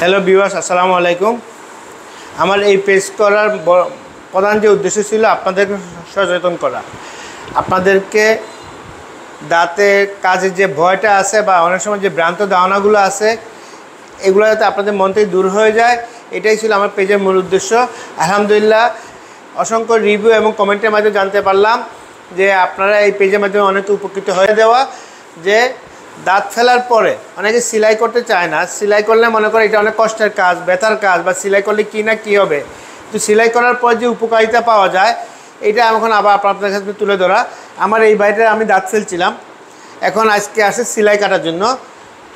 Hello viewers, আসসালামু আলাইকুম। আমার এই পেজ করার প্রধান যে উদ্দেশ্য ছিল আপনাদেরকে সচেতন করা, আপনাদেরকে দাঁতের কাজের যে ভয়টা আছে বা অনেক সময় যে ভ্রান্ত ধারণাগুলো আছে এগুলো যাতে আপনাদের মন থেকে দূর হয়ে যায়, এটাই ছিল আমার পেজের মূল উদ্দেশ্য। আলহামদুলিল্লাহ, অসংখ্য রিভিউ এবং কমেন্টের মাধ্যমে জানতে পারলাম যে আপনারা এই পেজের মাধ্যমে অনেক উপকৃত হয়ে দেওয়া, যে দাঁত ফেলার পরে অনেকে সেলাই করতে চায় না। সেলাই করলে মনে করে এটা অনেক কষ্টের কাজ, ব্যথার কাজ, বা সেলাই করলে কী না কী হবে। তো সেলাই করার পর যে উপকারিতা পাওয়া যায় এটা এখন আবার আপনাদের কাছে তুলে ধরা। আমার এই বাড়িতে আমি দাঁত ফেলছিলাম, এখন আজকে আসে সেলাই কাটার জন্য।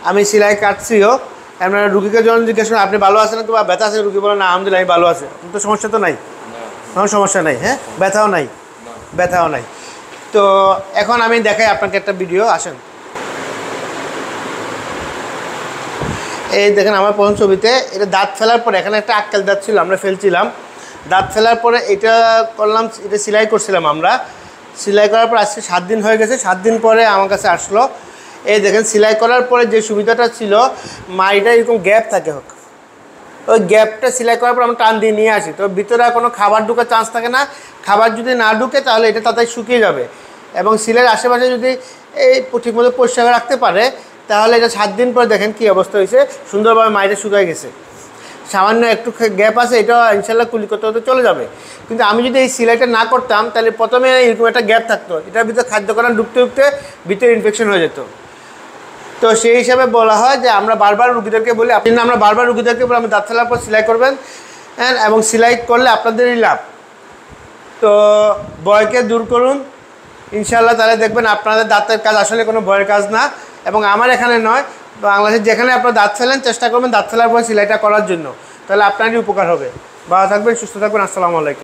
আমি সেলাই কাটছিও। আপনারা রুগীকে যখন জিজ্ঞেস করেন আপনি ভালো আছেন তো বা ব্যথা আছে, রুগী বলে না আলহামদুলিল্লাহ আমি ভালো আছে। তো সমস্যা তো নাই, কোনো সমস্যা নাই। হ্যাঁ, ব্যথাও নাই, ব্যথাও নাই। তো এখন আমি দেখাই আপনাকে একটা ভিডিও। আসেন, এই দেখেন আমার প্রথম ছবিতে এটা দাঁত ফেলার পরে এখানে একটা আক্কেল দাঁত ছিল, আমরা ফেলছিলাম। দাঁত ফেলার পরে এটা করলাম, এটা সেলাই করছিলাম আমরা। সেলাই করার পর আজকে 7 দিন হয়ে গেছে। 7 দিন পরে আমার কাছে আসলো। এই দেখেন সেলাই করার পরে যে সুবিধাটা ছিল, মাড়িটা এরকম গ্যাপ থাকে, হোক ওই গ্যাপটা সেলাই করার পর আমরা টান দিয়ে নিয়ে আসি, তো ভিতরে কোনো খাবার ঢুকার চান্স থাকে না। খাবার যদি না ঢুকে তাহলে এটা তাড়াতাড়ি শুকিয়ে যাবে। এবং সেলাইয়ের আশেপাশে যদি এই ঠিকমতো পরিষ্কার রাখতে পারে তাহলে এটা 7 দিন পরে দেখেন কী অবস্থা হয়েছে, সুন্দরভাবে মাড়িটা শুকিয়ে গেছে। সামান্য একটু গ্যাপ আছে, এটা ইনশাল্লাহ কুলি করতে হতে চলে যাবে। কিন্তু আমি যদি এই সেলাইটা না করতাম তাহলে প্রথমে এরকম একটা গ্যাপ থাকতো, এটার ভিতরে খাদ্যকরণ ঢুকতে ঢুকতে ভিতরে ইনফেকশন হয়ে যেত। তো সেই হিসাবে বলা হয় যে আমরা বারবার রুগীদেরকে বলি, আমরা বারবার রুগীদেরকে বলি আপনি দাঁত ফেলার পর সেলাই করবেন, এবং সেলাই করলে আপনাদেরই লাভ। তো ভয়কে দূর করুন ইনশাল্লাহ, তাহলে দেখবেন আপনাদের দাঁতের কাজ আসলে কোনো ভয়ের কাজ না। এবং আমার এখানে নয়, বাংলাদেশের যেখানে আপনারা দাঁত ফেলেন চেষ্টা করবেন দাঁত ফেলার পর সেলাইটা করার জন্য, তাহলে আপনারই উপকার হবে। ভালো থাকবেন, সুস্থ থাকবেন। আসসালামু আলাইকুম।